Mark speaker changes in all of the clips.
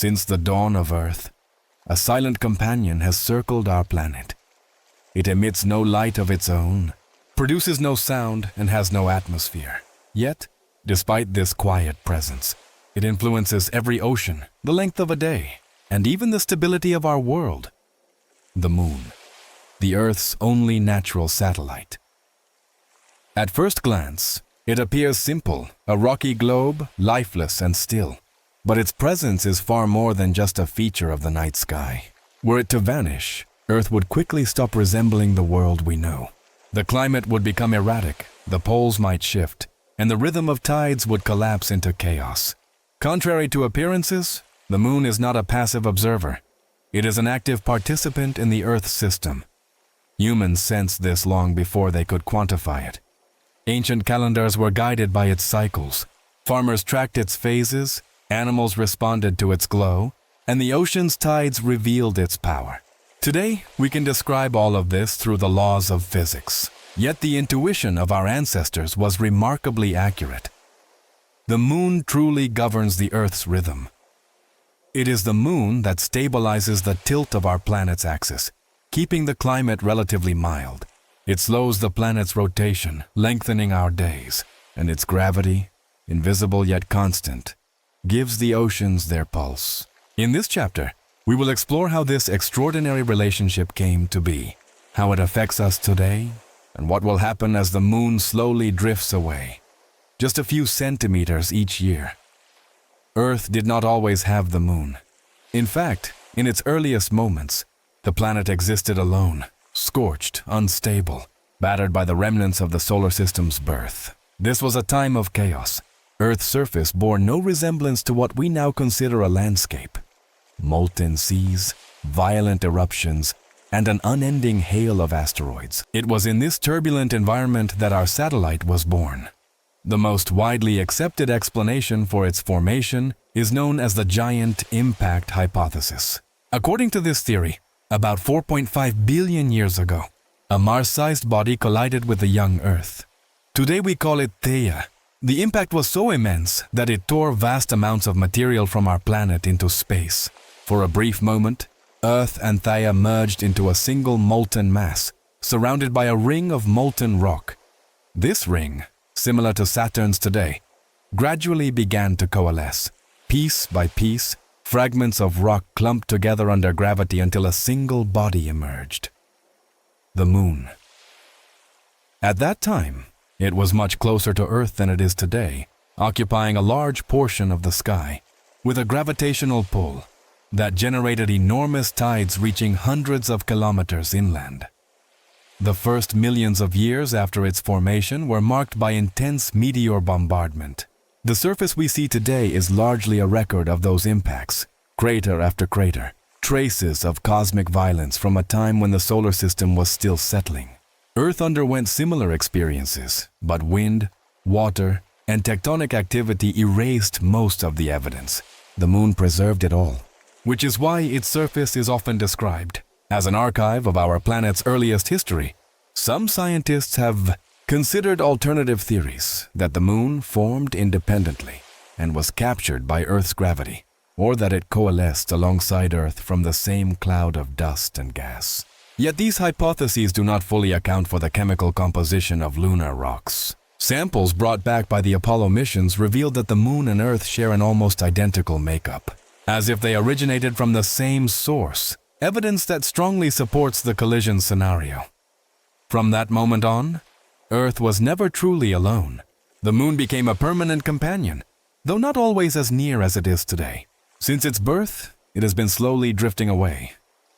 Speaker 1: Since the dawn of Earth, a silent companion has circled our planet. It emits no light of its own, produces no sound, and has no atmosphere. Yet, despite this quiet presence, it influences every ocean, the length of a day, and even the stability of our world. The Moon, the Earth's only natural satellite. At first glance, it appears simple, a rocky globe, lifeless and still. But its presence is far more than just a feature of the night sky. Were it to vanish, Earth would quickly stop resembling the world we know. The climate would become erratic, the poles might shift, and the rhythm of tides would collapse into chaos. Contrary to appearances, the Moon is not a passive observer. It is an active participant in the Earth system. Humans sensed this long before they could quantify it. Ancient calendars were guided by its cycles. Farmers tracked its phases, animals responded to its glow, and the ocean's tides revealed its power. Today, we can describe all of this through the laws of physics. Yet the intuition of our ancestors was remarkably accurate. The Moon truly governs the Earth's rhythm. It is the Moon that stabilizes the tilt of our planet's axis, keeping the climate relatively mild. It slows the planet's rotation, lengthening our days, and its gravity, invisible yet constant, gives the oceans their pulse. In this chapter, we will explore how this extraordinary relationship came to be, how it affects us today, and what will happen as the Moon slowly drifts away, just a few centimeters each year. Earth did not always have the Moon. In fact, in its earliest moments, the planet existed alone, scorched, unstable, battered by the remnants of the solar system's birth. This was a time of chaos. Earth's surface bore no resemblance to what we now consider a landscape. Molten seas, violent eruptions, and an unending hail of asteroids. It was in this turbulent environment that our satellite was born. The most widely accepted explanation for its formation is known as the giant impact hypothesis. According to this theory, about 4.5 billion years ago, a Mars-sized body collided with the young Earth. Today we call it Theia. The impact was so immense that it tore vast amounts of material from our planet into space. For a brief moment, Earth and Theia merged into a single molten mass, surrounded by a ring of molten rock. This ring, similar to Saturn's today, gradually began to coalesce. Piece by piece, fragments of rock clumped together under gravity until a single body emerged. The Moon. At that time, it was much closer to Earth than it is today, occupying a large portion of the sky, with a gravitational pull that generated enormous tides reaching hundreds of kilometers inland. The first millions of years after its formation were marked by intense meteor bombardment. The surface we see today is largely a record of those impacts, crater after crater, traces of cosmic violence from a time when the solar system was still settling. Earth underwent similar experiences, but wind, water, and tectonic activity erased most of the evidence. The Moon preserved it all, which is why its surface is often described as an archive of our planet's earliest history. Some scientists have considered alternative theories that the Moon formed independently and was captured by Earth's gravity, or that it coalesced alongside Earth from the same cloud of dust and gas. Yet these hypotheses do not fully account for the chemical composition of lunar rocks. Samples brought back by the Apollo missions revealed that the Moon and Earth share an almost identical makeup, as if they originated from the same source, evidence that strongly supports the collision scenario. From that moment on, Earth was never truly alone. The Moon became a permanent companion, though not always as near as it is today. Since its birth, it has been slowly drifting away,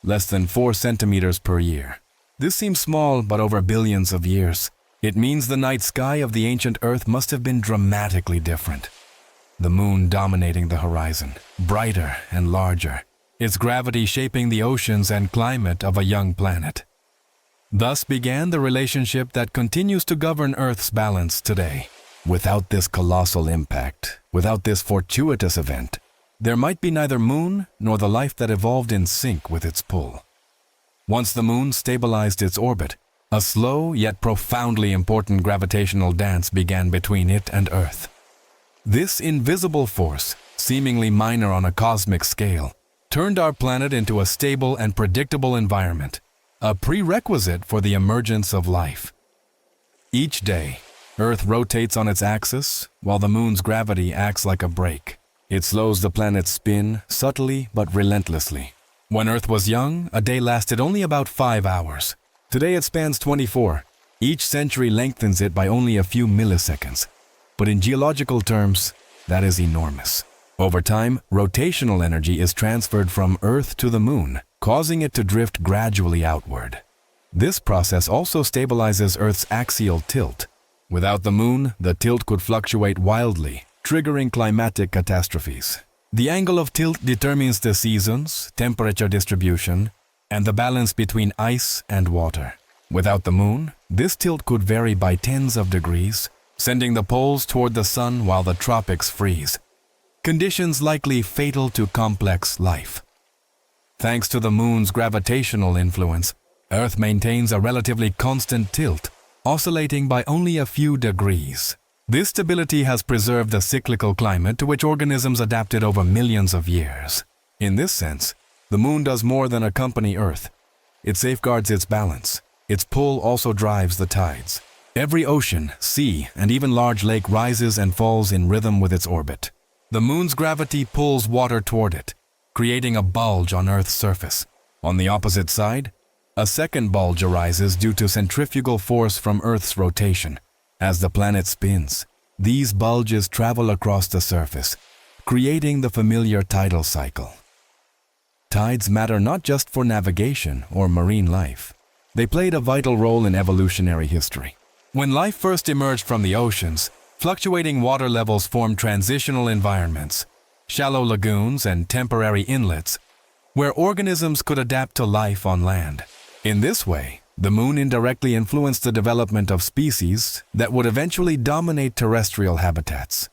Speaker 1: less than 4 centimeters per year. This seems small, but over billions of years, it means the night sky of the ancient Earth must have been dramatically different. The Moon dominating the horizon, brighter and larger, its gravity shaping the oceans and climate of a young planet. Thus began the relationship that continues to govern Earth's balance today. Without this colossal impact, without this fortuitous event, there might be neither Moon nor the life that evolved in sync with its pull. Once the Moon stabilized its orbit, a slow yet profoundly important gravitational dance began between it and Earth. This invisible force, seemingly minor on a cosmic scale, turned our planet into a stable and predictable environment, a prerequisite for the emergence of life. Each day, Earth rotates on its axis, while the moon's gravity acts like a brake. It slows the planet's spin subtly but relentlessly. When Earth was young, a day lasted only about 5 hours. Today it spans 24. Each century lengthens it by only a few milliseconds. But in geological terms, that is enormous. Over time, rotational energy is transferred from Earth to the moon, causing it to drift gradually outward. This process also stabilizes Earth's axial tilt. Without the moon, the tilt could fluctuate wildly, triggering climatic catastrophes. The angle of tilt determines the seasons, temperature distribution, and the balance between ice and water. Without the moon, this tilt could vary by tens of degrees, sending the poles toward the sun while the tropics freeze. Conditions likely fatal to complex life. Thanks to the moon's gravitational influence, Earth maintains a relatively constant tilt, oscillating by only a few degrees. This stability has preserved the cyclical climate to which organisms adapted over millions of years. In this sense, the moon does more than accompany Earth. It safeguards its balance. Its pull also drives the tides. Every ocean, sea, and even large lake rises and falls in rhythm with its orbit. The moon's gravity pulls water toward it, creating a bulge on Earth's surface. On the opposite side, a second bulge arises due to centrifugal force from Earth's rotation. As the planet spins, these bulges travel across the surface, creating the familiar tidal cycle. Tides matter not just for navigation or marine life. They played a vital role in evolutionary history. When life first emerged from the oceans, fluctuating water levels formed transitional environments, shallow lagoons and temporary inlets, where organisms could adapt to life on land. In this way, the moon indirectly influenced the development of species that would eventually dominate terrestrial habitats.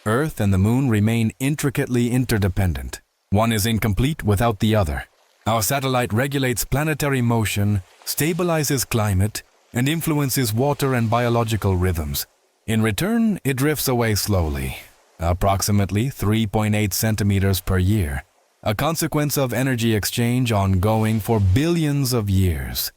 Speaker 1: Earth and the moon remain intricately interdependent. One is incomplete without the other. Our satellite regulates planetary motion, stabilizes climate, and influences water and biological rhythms. In return, it drifts away slowly, approximately 3.8 centimeters per year, a consequence of energy exchange ongoing for billions of years.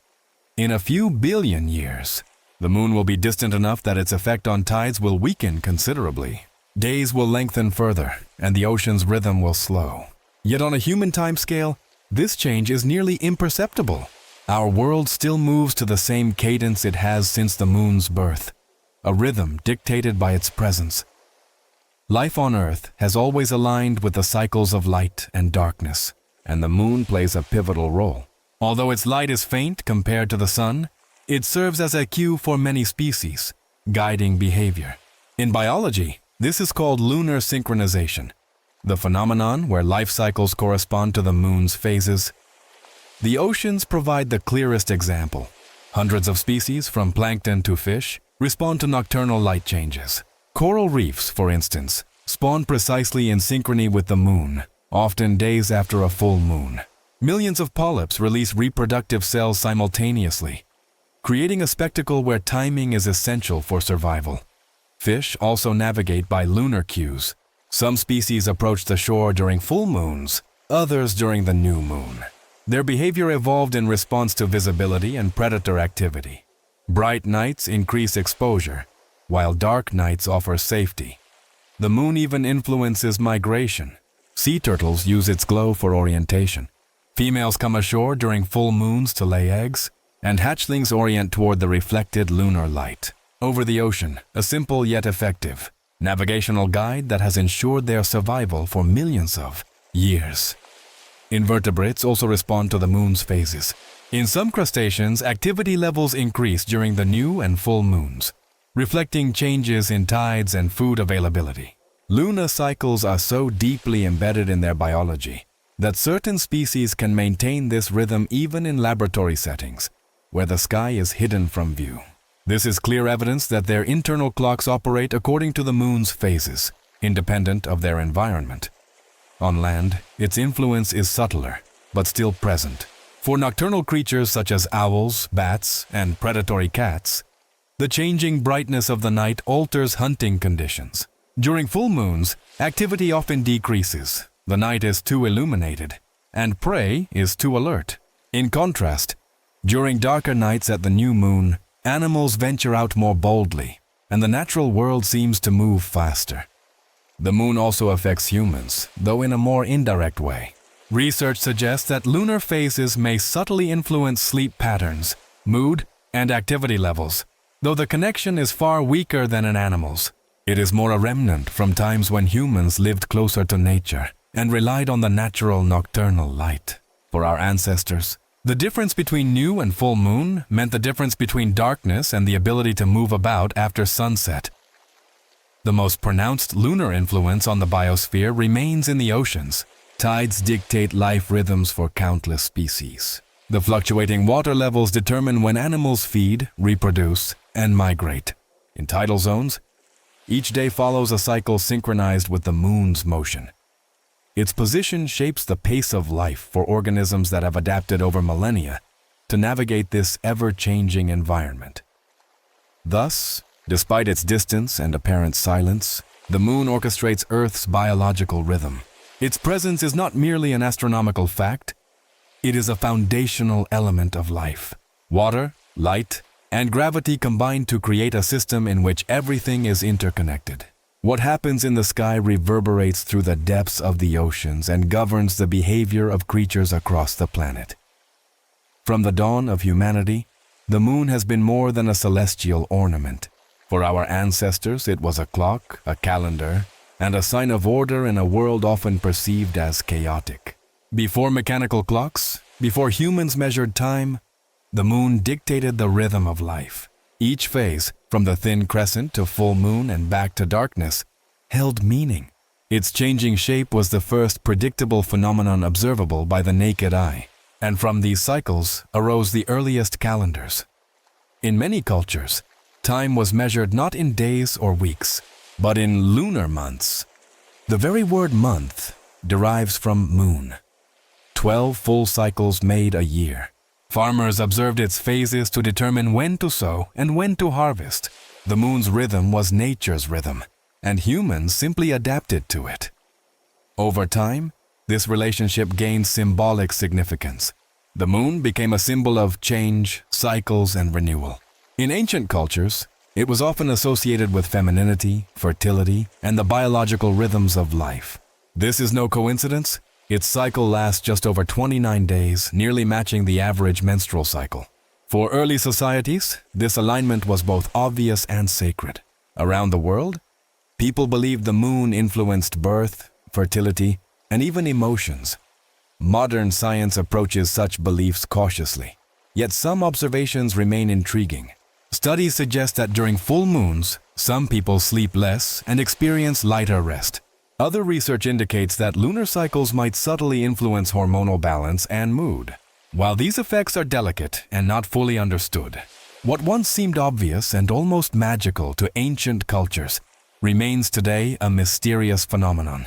Speaker 1: In a few billion years, the moon will be distant enough that its effect on tides will weaken considerably. Days will lengthen further, and the ocean's rhythm will slow. Yet on a human timescale, this change is nearly imperceptible. Our world still moves to the same cadence it has since the moon's birth, a rhythm dictated by its presence. Life on Earth has always aligned with the cycles of light and darkness, and the moon plays a pivotal role. Although its light is faint compared to the sun, it serves as a cue for many species, guiding behavior. In biology, this is called lunar synchronization, the phenomenon where life cycles correspond to the moon's phases. The oceans provide the clearest example. Hundreds of species, from plankton to fish, respond to nocturnal light changes. Coral reefs, for instance, spawn precisely in synchrony with the moon, often days after a full moon. Millions of polyps release reproductive cells simultaneously, creating a spectacle where timing is essential for survival. Fish also navigate by lunar cues. Some species approach the shore during full moons, others during the new moon. Their behavior evolved in response to visibility and predator activity. Bright nights increase exposure, while dark nights offer safety. The moon even influences migration. Sea turtles use its glow for orientation. Females come ashore during full moons to lay eggs, and hatchlings orient toward the reflected lunar light. Over the ocean, a simple yet effective navigational guide that has ensured their survival for millions of years. Invertebrates also respond to the moon's phases. In some crustaceans, activity levels increase during the new and full moons, reflecting changes in tides and food availability. Lunar cycles are so deeply embedded in their biology that certain species can maintain this rhythm even in laboratory settings, where the sky is hidden from view. This is clear evidence that their internal clocks operate according to the moon's phases, independent of their environment. On land, its influence is subtler, but still present. For nocturnal creatures such as owls, bats, and predatory cats, the changing brightness of the night alters hunting conditions. During full moons, activity often decreases, the night is too illuminated, and prey is too alert. In contrast, during darker nights at the new moon, animals venture out more boldly, and the natural world seems to move faster. The moon also affects humans, though in a more indirect way. Research suggests that lunar phases may subtly influence sleep patterns, mood, and activity levels, though the connection is far weaker than in animals. It is more a remnant from times when humans lived closer to nature and relied on the natural nocturnal light. For our ancestors, the difference between new and full moon meant the difference between darkness and the ability to move about after sunset. The most pronounced lunar influence on the biosphere remains in the oceans. Tides dictate life rhythms for countless species. The fluctuating water levels determine when animals feed, reproduce, and migrate. In tidal zones, each day follows a cycle synchronized with the moon's motion. Its position shapes the pace of life for organisms that have adapted over millennia to navigate this ever-changing environment. Thus, despite its distance and apparent silence, the moon orchestrates Earth's biological rhythm. Its presence is not merely an astronomical fact, it is a foundational element of life. Water, light, and gravity combine to create a system in which everything is interconnected. What happens in the sky reverberates through the depths of the oceans and governs the behavior of creatures across the planet. From the dawn of humanity, the moon has been more than a celestial ornament. For our ancestors, it was a clock, a calendar, and a sign of order in a world often perceived as chaotic. Before mechanical clocks, before humans measured time, the moon dictated the rhythm of life. Each phase, from the thin crescent to full moon and back to darkness, held meaning. Its changing shape was the first predictable phenomenon observable by the naked eye, and from these cycles arose the earliest calendars. In many cultures, time was measured not in days or weeks, but in lunar months. The very word month derives from moon. 12 full cycles made a year. Farmers observed its phases to determine when to sow and when to harvest. The moon's rhythm was nature's rhythm, and humans simply adapted to it. Over time, this relationship gained symbolic significance. The moon became a symbol of change, cycles, and renewal. In ancient cultures, it was often associated with femininity, fertility, and the biological rhythms of life. This is no coincidence. Its cycle lasts just over 29 days, nearly matching the average menstrual cycle. For early societies, this alignment was both obvious and sacred. Around the world, people believed the moon influenced birth, fertility, and even emotions. Modern science approaches such beliefs cautiously, yet some observations remain intriguing. Studies suggest that during full moons, some people sleep less and experience lighter rest. Other research indicates that lunar cycles might subtly influence hormonal balance and mood. While these effects are delicate and not fully understood, what once seemed obvious and almost magical to ancient cultures remains today a mysterious phenomenon.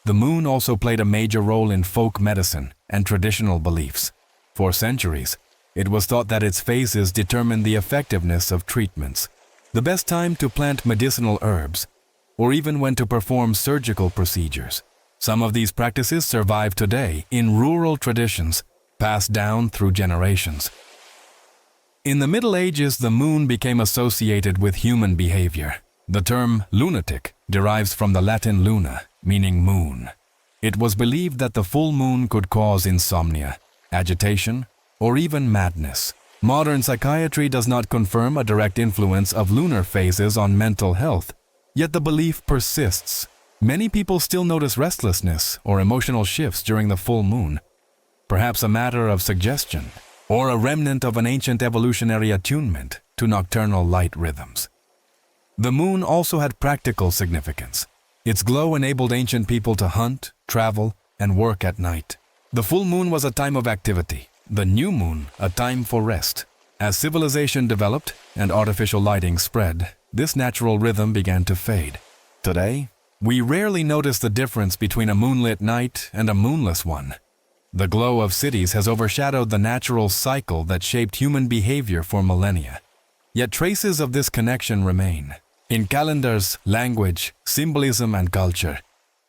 Speaker 1: The moon also played a major role in folk medicine and traditional beliefs. For centuries, it was thought that its phases determined the effectiveness of treatments, the best time to plant medicinal herbs, or even when to perform surgical procedures. Some of these practices survive today in rural traditions, passed down through generations. In the Middle Ages, the moon became associated with human behavior. The term lunatic derives from the Latin luna, meaning moon. It was believed that the full moon could cause insomnia, agitation, or even madness. Modern psychiatry does not confirm a direct influence of lunar phases on mental health, yet the belief persists. Many people still notice restlessness or emotional shifts during the full moon, perhaps a matter of suggestion, or a remnant of an ancient evolutionary attunement to nocturnal light rhythms. The moon also had practical significance. Its glow enabled ancient people to hunt, travel, and work at night. The full moon was a time of activity, the new moon a time for rest. As civilization developed and artificial lighting spread, this natural rhythm began to fade. Today, we rarely notice the difference between a moonlit night and a moonless one. The glow of cities has overshadowed the natural cycle that shaped human behavior for millennia. Yet traces of this connection remain. In calendars, language, symbolism, and culture,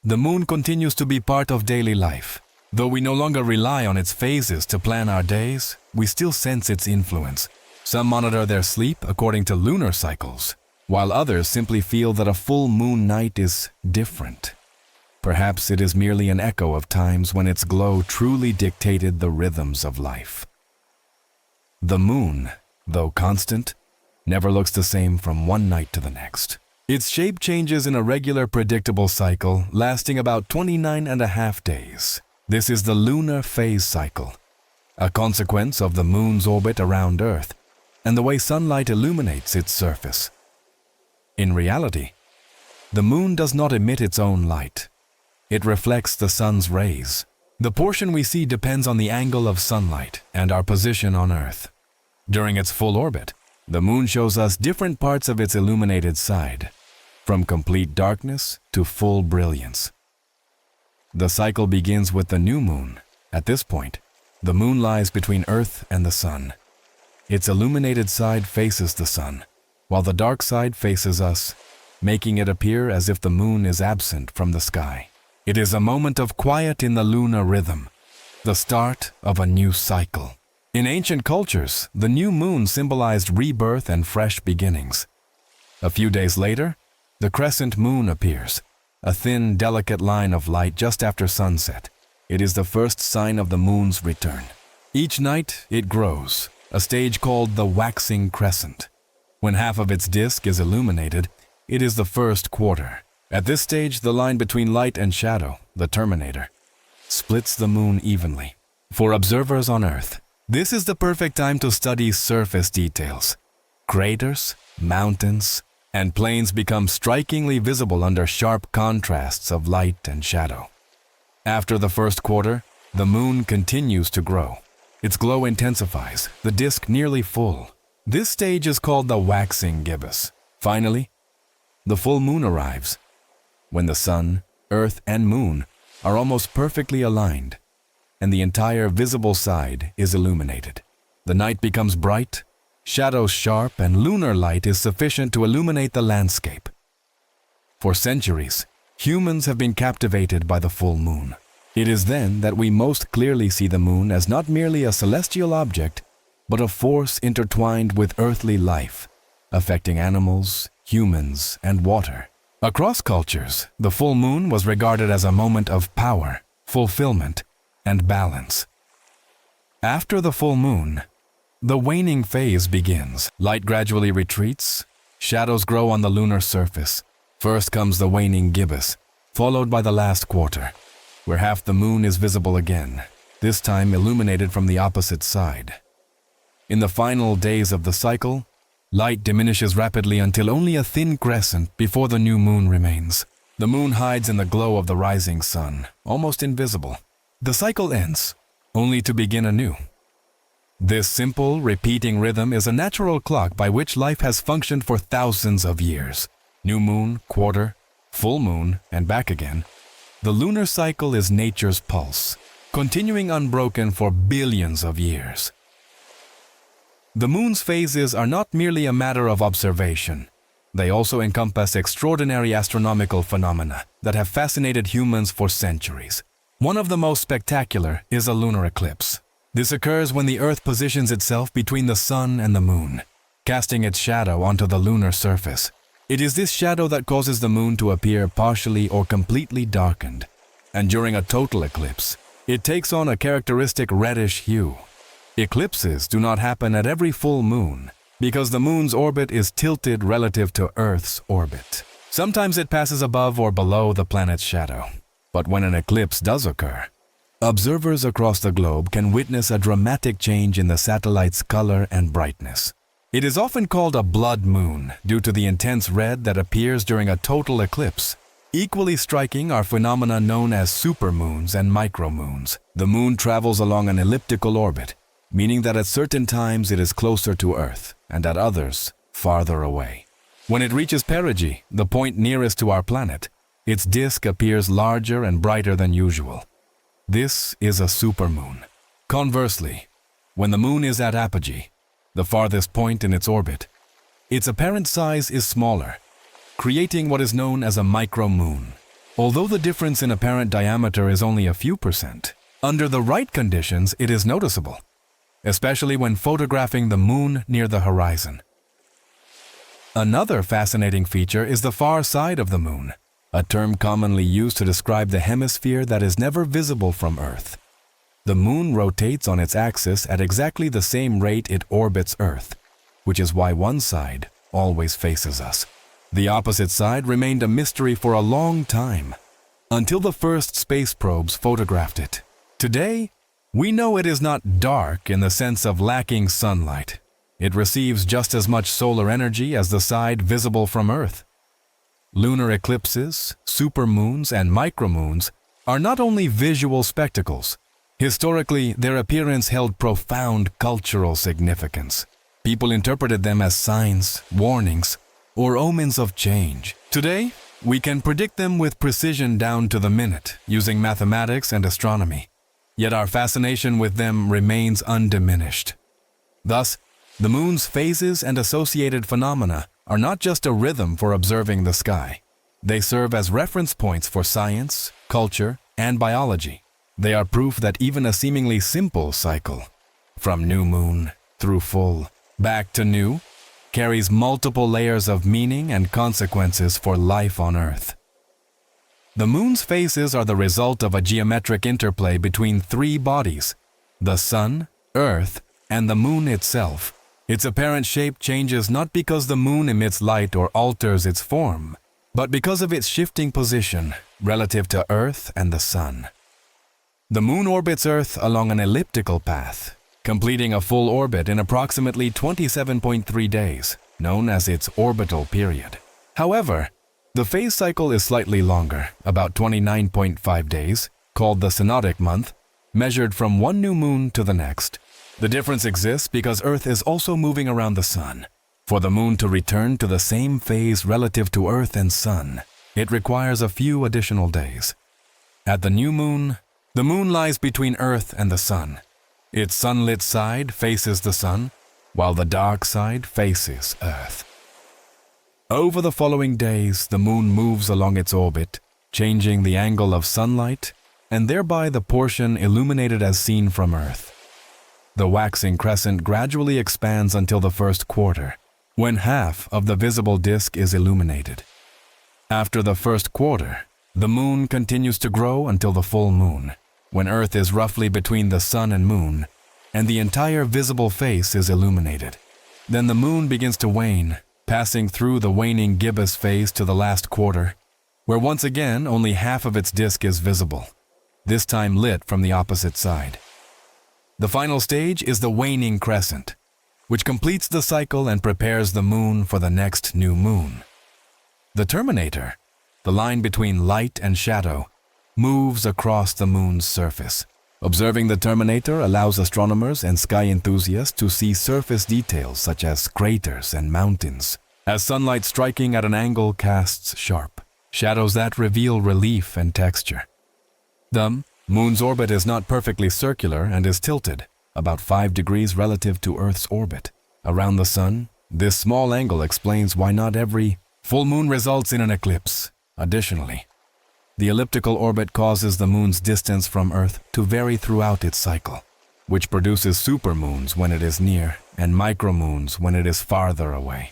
Speaker 1: the moon continues to be part of daily life. Though we no longer rely on its phases to plan our days, we still sense its influence. Some monitor their sleep according to lunar cycles, while others simply feel that a full moon night is different. Perhaps it is merely an echo of times when its glow truly dictated the rhythms of life. The moon, though constant, never looks the same from one night to the next. Its shape changes in a regular, predictable cycle lasting about 29.5 days. This is the lunar phase cycle, a consequence of the moon's orbit around Earth and the way sunlight illuminates its surface. In reality, the moon does not emit its own light. It reflects the sun's rays. The portion we see depends on the angle of sunlight and our position on Earth. During its full orbit, the moon shows us different parts of its illuminated side, from complete darkness to full brilliance. The cycle begins with the new moon. At this point, the moon lies between Earth and the sun. Its illuminated side faces the sun, while the dark side faces us, making it appear as if the moon is absent from the sky. It is a moment of quiet in the lunar rhythm, the start of a new cycle. In ancient cultures, the new moon symbolized rebirth and fresh beginnings. A few days later, the crescent moon appears, a thin, delicate line of light just after sunset. It is the first sign of the moon's return. Each night, it grows, a stage called the waxing crescent. When half of its disk is illuminated, it is the first quarter. At this stage, the line between light and shadow, the terminator, splits the moon evenly. For observers on Earth, this is the perfect time to study surface details. Craters, mountains, and plains become strikingly visible under sharp contrasts of light and shadow. After the first quarter, the moon continues to grow. Its glow intensifies, the disk nearly full. This stage is called the waxing gibbous. Finally, the full moon arrives, when the sun, Earth, and moon are almost perfectly aligned, and the entire visible side is illuminated. The night becomes bright, shadows sharp, and lunar light is sufficient to illuminate the landscape. For centuries, humans have been captivated by the full moon. It is then that we most clearly see the moon as not merely a celestial object, but a force intertwined with earthly life, affecting animals, humans, and water. Across cultures, the full moon was regarded as a moment of power, fulfillment, and balance. After the full moon, the waning phase begins. Light gradually retreats, shadows grow on the lunar surface. First comes the waning gibbous, followed by the last quarter, where half the moon is visible again, this time illuminated from the opposite side. In the final days of the cycle, light diminishes rapidly until only a thin crescent before the new moon remains. The moon hides in the glow of the rising sun, almost invisible. The cycle ends, only to begin anew. This simple, repeating rhythm is a natural clock by which life has functioned for thousands of years. New moon, quarter, full moon, and back again. The lunar cycle is nature's pulse, continuing unbroken for billions of years. The moon's phases are not merely a matter of observation. They also encompass extraordinary astronomical phenomena that have fascinated humans for centuries. One of the most spectacular is a lunar eclipse. This occurs when the Earth positions itself between the sun and the moon, casting its shadow onto the lunar surface. It is this shadow that causes the moon to appear partially or completely darkened, and during a total eclipse, it takes on a characteristic reddish hue. Eclipses do not happen at every full moon because the moon's orbit is tilted relative to Earth's orbit. Sometimes it passes above or below the planet's shadow. But when an eclipse does occur, observers across the globe can witness a dramatic change in the satellite's color and brightness. It is often called a blood moon due to the intense red that appears during a total eclipse. Equally striking are phenomena known as supermoons and micromoons. The moon travels along an elliptical orbit, meaning that at certain times it is closer to Earth and at others farther away. When it reaches perigee, the point nearest to our planet, its disk appears larger and brighter than usual. This is a supermoon. Conversely, when the moon is at apogee, the farthest point in its orbit, its apparent size is smaller, creating what is known as a micromoon. Although the difference in apparent diameter is only a few percent, under the right conditions it is noticeable, especially when photographing the moon near the horizon. Another fascinating feature is the far side of the moon, a term commonly used to describe the hemisphere that is never visible from Earth. The moon rotates on its axis at exactly the same rate it orbits Earth, which is why one side always faces us. The opposite side remained a mystery for a long time, until the first space probes photographed it. Today, we know it is not dark in the sense of lacking sunlight. It receives just as much solar energy as the side visible from Earth. Lunar eclipses, supermoons, and micromoons are not only visual spectacles. Historically, their appearance held profound cultural significance. People interpreted them as signs, warnings, or omens of change. Today, we can predict them with precision down to the minute using mathematics and astronomy. Yet our fascination with them remains undiminished. Thus, the moon's phases and associated phenomena are not just a rhythm for observing the sky. They serve as reference points for science, culture, and biology. They are proof that even a seemingly simple cycle, from new moon through full, back to new, carries multiple layers of meaning and consequences for life on Earth. The moon's phases are the result of a geometric interplay between three bodies: the sun, Earth, and the moon itself. Its apparent shape changes not because the moon emits light or alters its form, but because of its shifting position relative to Earth and the sun. The moon orbits Earth along an elliptical path, completing a full orbit in approximately 27.3 days, known as its orbital period. However, the phase cycle is slightly longer, about 29.5 days, called the synodic month, measured from one new moon to the next. The difference exists because Earth is also moving around the sun. For the moon to return to the same phase relative to Earth and sun, it requires a few additional days. At the new moon, the moon lies between Earth and the sun. Its sunlit side faces the sun, while the dark side faces Earth. Over the following days, the moon moves along its orbit, changing the angle of sunlight and thereby the portion illuminated as seen from Earth. The waxing crescent gradually expands until the first quarter, when half of the visible disk is illuminated. After the first quarter, the moon continues to grow until the full moon, when Earth is roughly between the sun and moon, and the entire visible face is illuminated. Then the moon begins to wane, passing through the waning gibbous phase to the last quarter, where once again only half of its disk is visible, this time lit from the opposite side. The final stage is the waning crescent, which completes the cycle and prepares the moon for the next new moon. The terminator, the line between light and shadow, moves across the moon's surface. Observing the terminator allows astronomers and sky enthusiasts to see surface details such as craters and mountains, as sunlight striking at an angle casts sharp shadows that reveal relief and texture. The moon's orbit is not perfectly circular and is tilted, about 5 degrees relative to Earth's orbit. Around the sun, this small angle explains why not every full moon results in an eclipse. Additionally, the elliptical orbit causes the moon's distance from Earth to vary throughout its cycle, which produces supermoons when it is near and micromoons when it is farther away.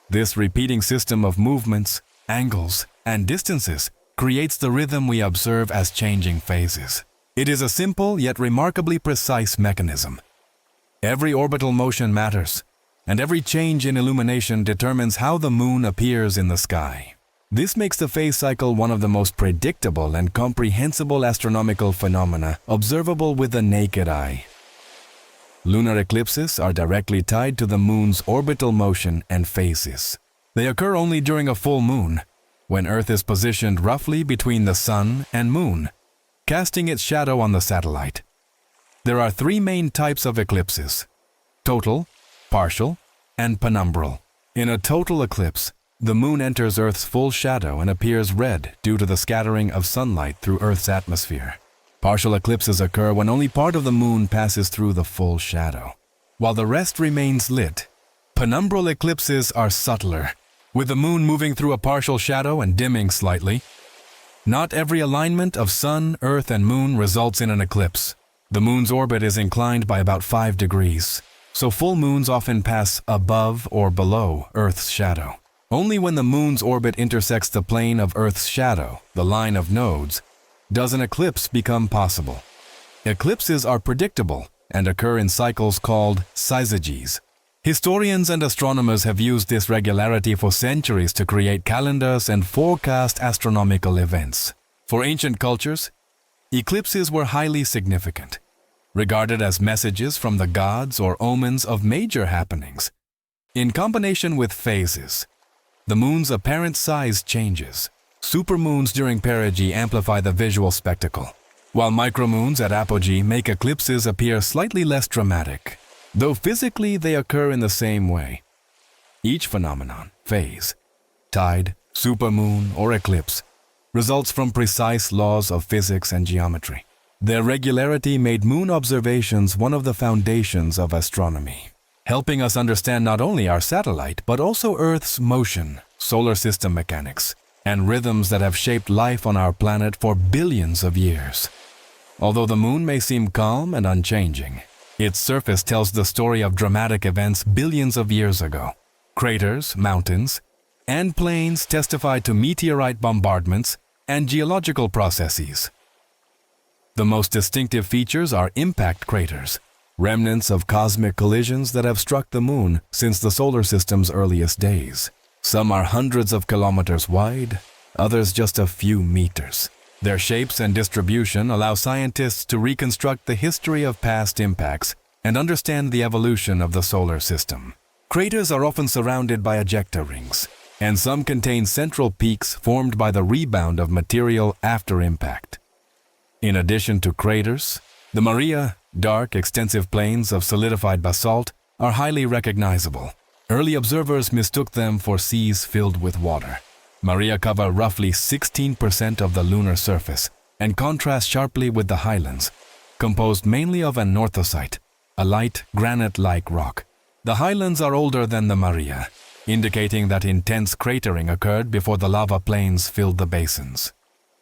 Speaker 1: This repeating system of movements, angles, and distances creates the rhythm we observe as changing phases. It is a simple yet remarkably precise mechanism. Every orbital motion matters, and every change in illumination determines how the moon appears in the sky. This makes the phase cycle one of the most predictable and comprehensible astronomical phenomena observable with the naked eye. Lunar eclipses are directly tied to the moon's orbital motion and phases. They occur only during a full moon, when Earth is positioned roughly between the sun and moon, casting its shadow on the satellite. There are 3 main types of eclipses: total, partial, and penumbral. In a total eclipse, the moon enters Earth's full shadow and appears red due to the scattering of sunlight through Earth's atmosphere. Partial eclipses occur when only part of the moon passes through the full shadow, while the rest remains lit. Penumbral eclipses are subtler, with the moon moving through a partial shadow and dimming slightly. Not every alignment of sun, earth, and moon results in an eclipse. The moon's orbit is inclined by about 5 degrees, so full moons often pass above or below Earth's shadow. Only when the moon's orbit intersects the plane of Earth's shadow, the line of nodes, does an eclipse become possible. Eclipses are predictable and occur in cycles called syzygies. Historians and astronomers have used this regularity for centuries to create calendars and forecast astronomical events. For ancient cultures, eclipses were highly significant, regarded as messages from the gods or omens of major happenings. In combination with phases, the moon's apparent size changes. Supermoons during perigee amplify the visual spectacle, while micromoons at apogee make eclipses appear slightly less dramatic, though physically they occur in the same way. Each phenomenon, phase, tide, supermoon, or eclipse, results from precise laws of physics and geometry. Their regularity made moon observations one of the foundations of astronomy, helping us understand not only our satellite, but also Earth's motion, solar system mechanics, and rhythms that have shaped life on our planet for billions of years. Although the moon may seem calm and unchanging, its surface tells the story of dramatic events billions of years ago. Craters, mountains, and plains testify to meteorite bombardments and geological processes. The most distinctive features are impact craters, remnants of cosmic collisions that have struck the moon since the solar system's earliest days. Some are hundreds of kilometers wide, others just a few meters. Their shapes and distribution allow scientists to reconstruct the history of past impacts and understand the evolution of the solar system. Craters are often surrounded by ejecta rings, and some contain central peaks formed by the rebound of material after impact. In addition to craters, the Maria, dark, extensive plains of solidified basalt, are highly recognizable. Early observers mistook them for seas filled with water. Maria cover roughly 16% of the lunar surface and contrast sharply with the highlands, composed mainly of anorthosite, a light granite-like rock. The highlands are older than the Maria, indicating that intense cratering occurred before the lava plains filled the basins.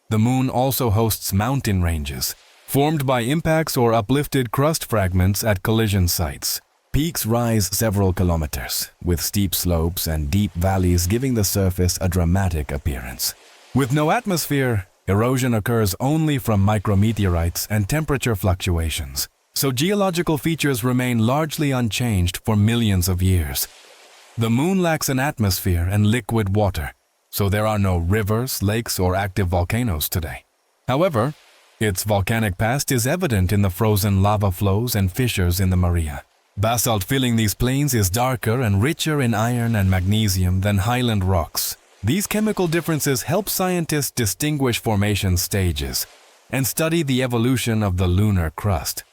Speaker 1: The moon also hosts mountain ranges, formed by impacts or uplifted crust fragments at collision sites. Peaks rise several kilometers, with steep slopes and deep valleys giving the surface a dramatic appearance. With no atmosphere, erosion occurs only from micrometeorites and temperature fluctuations, so geological features remain largely unchanged for millions of years. The moon lacks an atmosphere and liquid water, so there are no rivers, lakes, or active volcanoes today. However, its volcanic past is evident in the frozen lava flows and fissures in the Maria. Basalt filling these plains is darker and richer in iron and magnesium than highland rocks. These chemical differences help scientists distinguish formation stages and study the evolution of the lunar crust.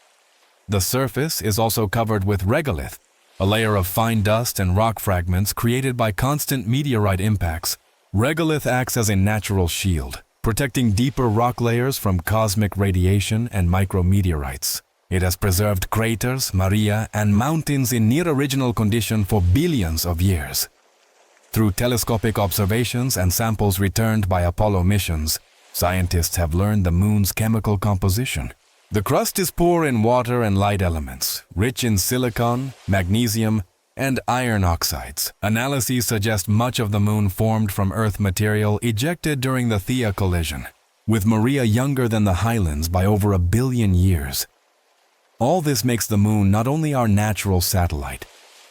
Speaker 1: The surface is also covered with regolith, a layer of fine dust and rock fragments created by constant meteorite impacts. Regolith acts as a natural shield, protecting deeper rock layers from cosmic radiation and micrometeorites. It has preserved craters, Maria, and mountains in near-original condition for billions of years. Through telescopic observations and samples returned by Apollo missions, scientists have learned the moon's chemical composition. The crust is poor in water and light elements, rich in silicon, magnesium, and iron oxides. Analyses suggest much of the moon formed from Earth material ejected during the Theia collision, with Maria younger than the highlands by over 1 billion years. All this makes the moon not only our natural satellite,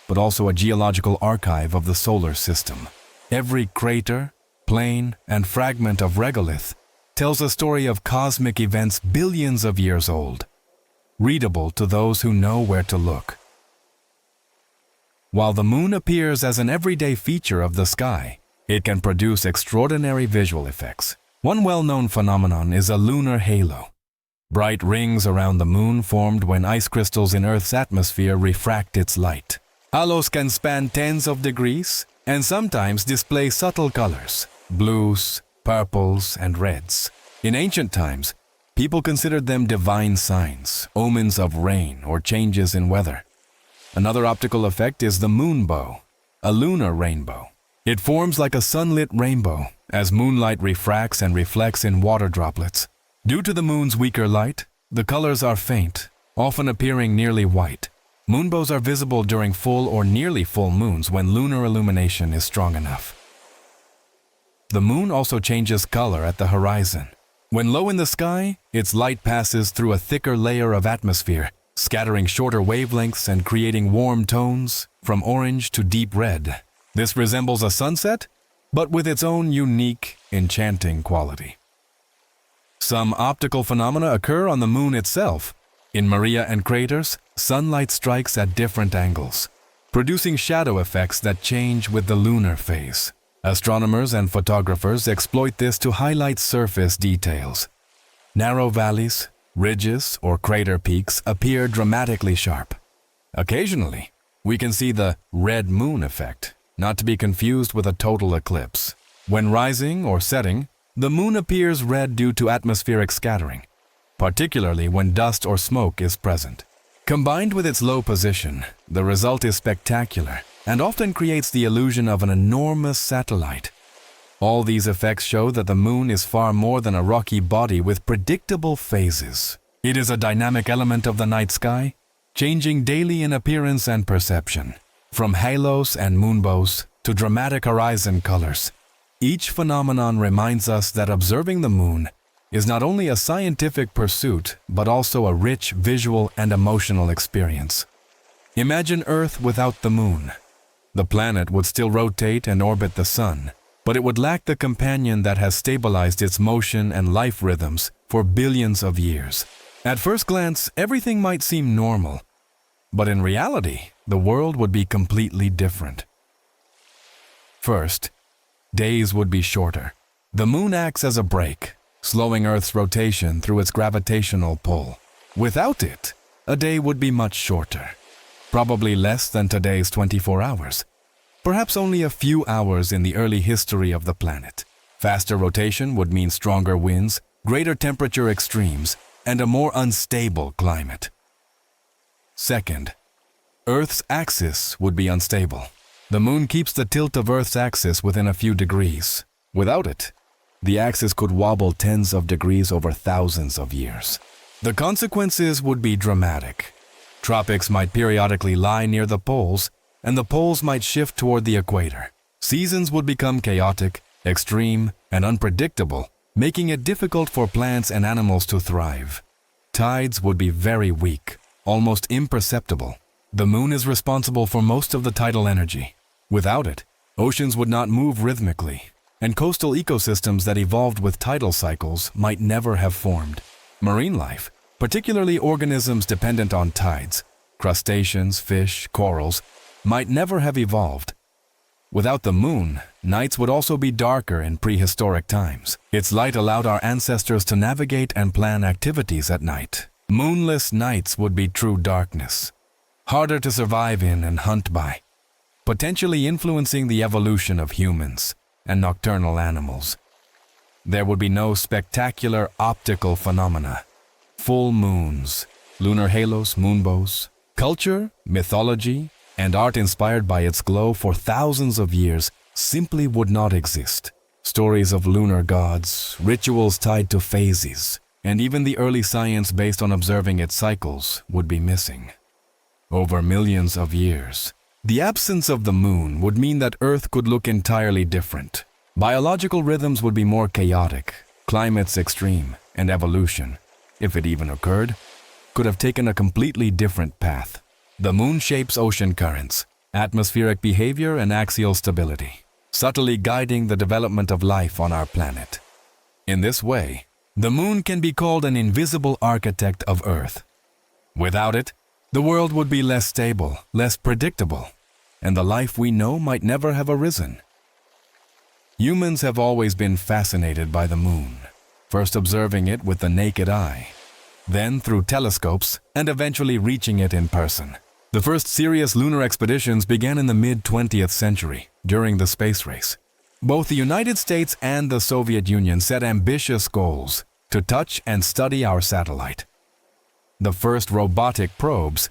Speaker 1: but also a geological archive of the solar system. Every crater, plain, and fragment of regolith tells a story of cosmic events billions of years old, readable to those who know where to look. While the moon appears as an everyday feature of the sky, it can produce extraordinary visual effects. One well-known phenomenon is a lunar halo. Bright rings around the moon formed when ice crystals in Earth's atmosphere refract its light. Halos can span tens of degrees and sometimes display subtle colors, blues, purples, and reds. In ancient times, people considered them divine signs, omens of rain or changes in weather. Another optical effect is the moonbow, a lunar rainbow. It forms like a sunlit rainbow as moonlight refracts and reflects in water droplets. Due to the moon's weaker light, the colors are faint, often appearing nearly white. Moonbows are visible during full or nearly full moons when lunar illumination is strong enough. The moon also changes color at the horizon. When low in the sky, its light passes through a thicker layer of atmosphere, scattering shorter wavelengths and creating warm tones from orange to deep red. This resembles a sunset, but with its own unique, enchanting quality. Some optical phenomena occur on the moon itself. In Maria and craters, sunlight strikes at different angles, producing shadow effects that change with the lunar phase. Astronomers and photographers exploit this to highlight surface details. Narrow valleys, ridges, or crater peaks appear dramatically sharp. Occasionally, we can see the red moon effect, not to be confused with a total eclipse. When rising or setting, the moon appears red due to atmospheric scattering, particularly when dust or smoke is present. Combined with its low position, the result is spectacular and often creates the illusion of an enormous satellite. All these effects show that the moon is far more than a rocky body with predictable phases. It is a dynamic element of the night sky, changing daily in appearance and perception. From halos and moonbows to dramatic horizon colors, each phenomenon reminds us that observing the moon is not only a scientific pursuit, but also a rich visual and emotional experience. Imagine Earth without the moon. The planet would still rotate and orbit the sun, but it would lack the companion that has stabilized its motion and life rhythms for billions of years. At first glance, everything might seem normal, but in reality, the world would be completely different. First, days would be shorter. The moon acts as a brake, slowing Earth's rotation through its gravitational pull. Without it, a day would be much shorter, probably less than today's 24 hours. Perhaps only a few hours in the early history of the planet. Faster rotation would mean stronger winds, greater temperature extremes, and a more unstable climate. Second, Earth's axis would be unstable. The moon keeps the tilt of Earth's axis within a few degrees. Without it, the axis could wobble tens of degrees over thousands of years. The consequences would be dramatic. Tropics might periodically lie near the poles, and the poles might shift toward the equator. Seasons would become chaotic, extreme, and unpredictable, making it difficult for plants and animals to thrive. Tides would be very weak, almost imperceptible. The moon is responsible for most of the tidal energy. Without it, oceans would not move rhythmically, and coastal ecosystems that evolved with tidal cycles might never have formed. Marine life, particularly organisms dependent on tides, crustaceans, fish, corals, might never have evolved. Without the moon, nights would also be darker in prehistoric times. Its light allowed our ancestors to navigate and plan activities at night. Moonless nights would be true darkness, harder to survive in and hunt by, potentially influencing the evolution of humans and nocturnal animals. There would be no spectacular optical phenomena. Full moons, lunar halos, moonbows, culture, mythology, and art inspired by its glow for thousands of years simply would not exist. Stories of lunar gods, rituals tied to phases, and even the early science based on observing its cycles would be missing. Over millions of years, the absence of the moon would mean that Earth could look entirely different. Biological rhythms would be more chaotic, climates extreme, and evolution, if it even occurred, could have taken a completely different path. The moon shapes ocean currents, atmospheric behavior, and axial stability, subtly guiding the development of life on our planet. In this way, the moon can be called an invisible architect of Earth. Without it, the world would be less stable, less predictable, and the life we know might never have arisen. Humans have always been fascinated by the moon, first observing it with the naked eye, then through telescopes, and eventually reaching it in person. The first serious lunar expeditions began in the mid-20th century, during the space race. Both the United States and the Soviet Union set ambitious goals to touch and study our satellite. The first robotic probes,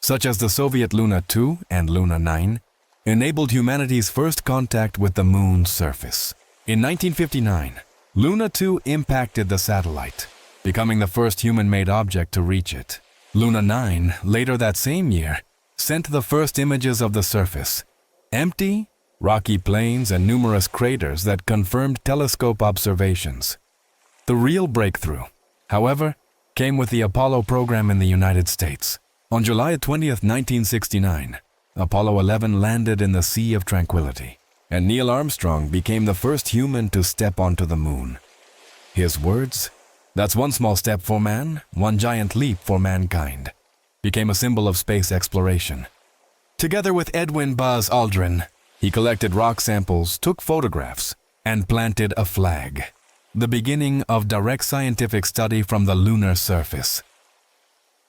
Speaker 1: such as the Soviet Luna 2 and Luna 9, enabled humanity's first contact with the moon's surface. In 1959, Luna 2 impacted the satellite, becoming the first human-made object to reach it. Luna 9, later that same year, sent the first images of the surface, empty, rocky plains and numerous craters that confirmed telescope observations. The real breakthrough, however, came with the Apollo program in the United States. On July 20, 1969, Apollo 11 landed in the Sea of Tranquility, and Neil Armstrong became the first human to step onto the moon. His words, "That's one small step for man, one giant leap for mankind," became a symbol of space exploration. Together with Edwin Buzz Aldrin, he collected rock samples, took photographs, and planted a flag, the beginning of direct scientific study from the lunar surface.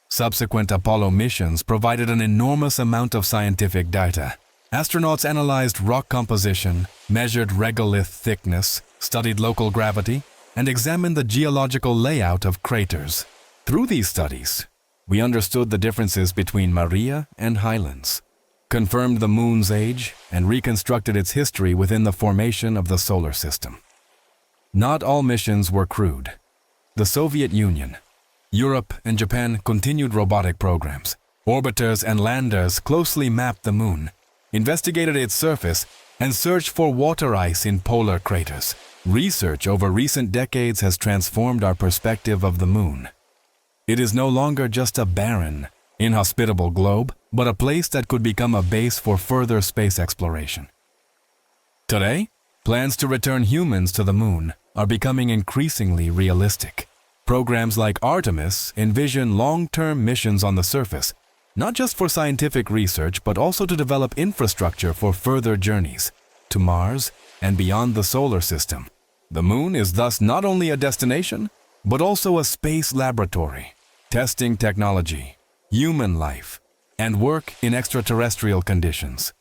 Speaker 1: Subsequent Apollo missions provided an enormous amount of scientific data. Astronauts analyzed rock composition, measured regolith thickness, studied local gravity, and examined the geological layout of craters. Through these studies, we understood the differences between Maria and Highlands, confirmed the moon's age, and reconstructed its history within the formation of the solar system. Not all missions were crewed. The Soviet Union, Europe, and Japan continued robotic programs. Orbiters and landers closely mapped the moon, investigated its surface, and searched for water ice in polar craters. Research over recent decades has transformed our perspective of the moon. It is no longer just a barren, inhospitable globe, but a place that could become a base for further space exploration. Today, plans to return humans to the moon are becoming increasingly realistic. Programs like Artemis envision long-term missions on the surface, not just for scientific research, but also to develop infrastructure for further journeys to Mars and beyond the solar system. The moon is thus not only a destination, but also a space laboratory, testing technology, human life, and work in extraterrestrial conditions.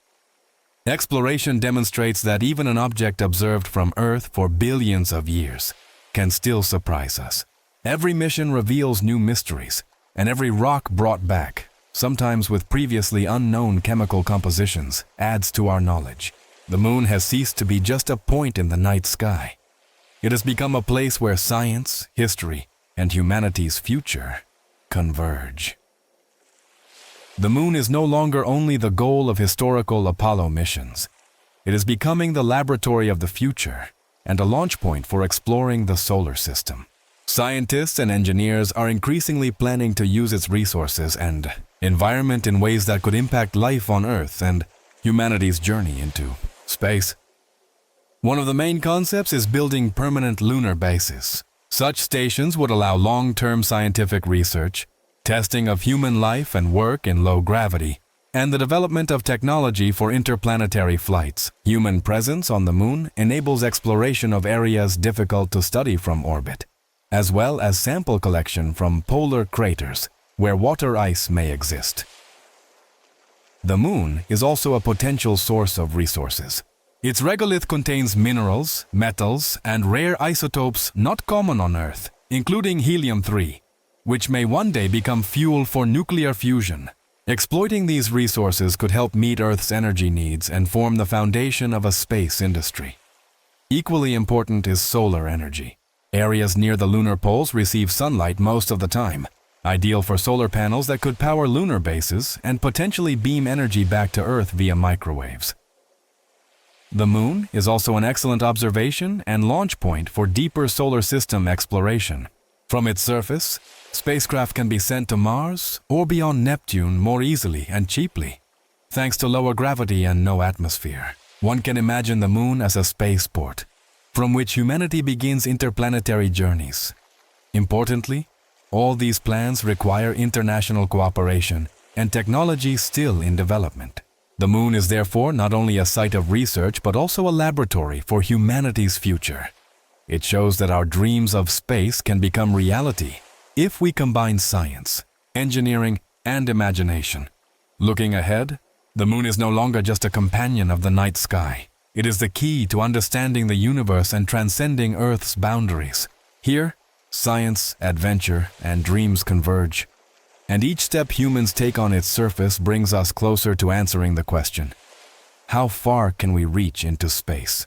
Speaker 1: Exploration demonstrates that even an object observed from Earth for billions of years can still surprise us. Every mission reveals new mysteries, and every rock brought back, sometimes with previously unknown chemical compositions, adds to our knowledge. The moon has ceased to be just a point in the night sky. It has become a place where science, history, and humanity's future converge. The moon is no longer only the goal of historical Apollo missions. It is becoming the laboratory of the future and a launch point for exploring the solar system. Scientists and engineers are increasingly planning to use its resources and environment in ways that could impact life on Earth and humanity's journey into space. One of the main concepts is building permanent lunar bases. Such stations would allow long-term scientific research, testing of human life and work in low gravity, and the development of technology for interplanetary flights. Human presence on the moon enables exploration of areas difficult to study from orbit, as well as sample collection from polar craters where water ice may exist. The moon is also a potential source of resources. Its regolith contains minerals, metals, and rare isotopes not common on Earth, including helium-3, which may one day become fuel for nuclear fusion. Exploiting these resources could help meet Earth's energy needs and form the foundation of a space industry. Equally important is solar energy. Areas near the lunar poles receive sunlight most of the time, ideal for solar panels that could power lunar bases and potentially beam energy back to Earth via microwaves. The moon is also an excellent observation and launch point for deeper solar system exploration. From its surface, spacecraft can be sent to Mars or beyond Neptune more easily and cheaply. Thanks to lower gravity and no atmosphere, one can imagine the moon as a spaceport, from which humanity begins interplanetary journeys. Importantly, all these plans require international cooperation and technology still in development. The moon is therefore not only a site of research but also a laboratory for humanity's future. It shows that our dreams of space can become reality if we combine science, engineering, and imagination. Looking ahead, the moon is no longer just a companion of the night sky. It is the key to understanding the universe and transcending Earth's boundaries. Here, science, adventure, and dreams converge. And each step humans take on its surface brings us closer to answering the question, How far can we reach into space?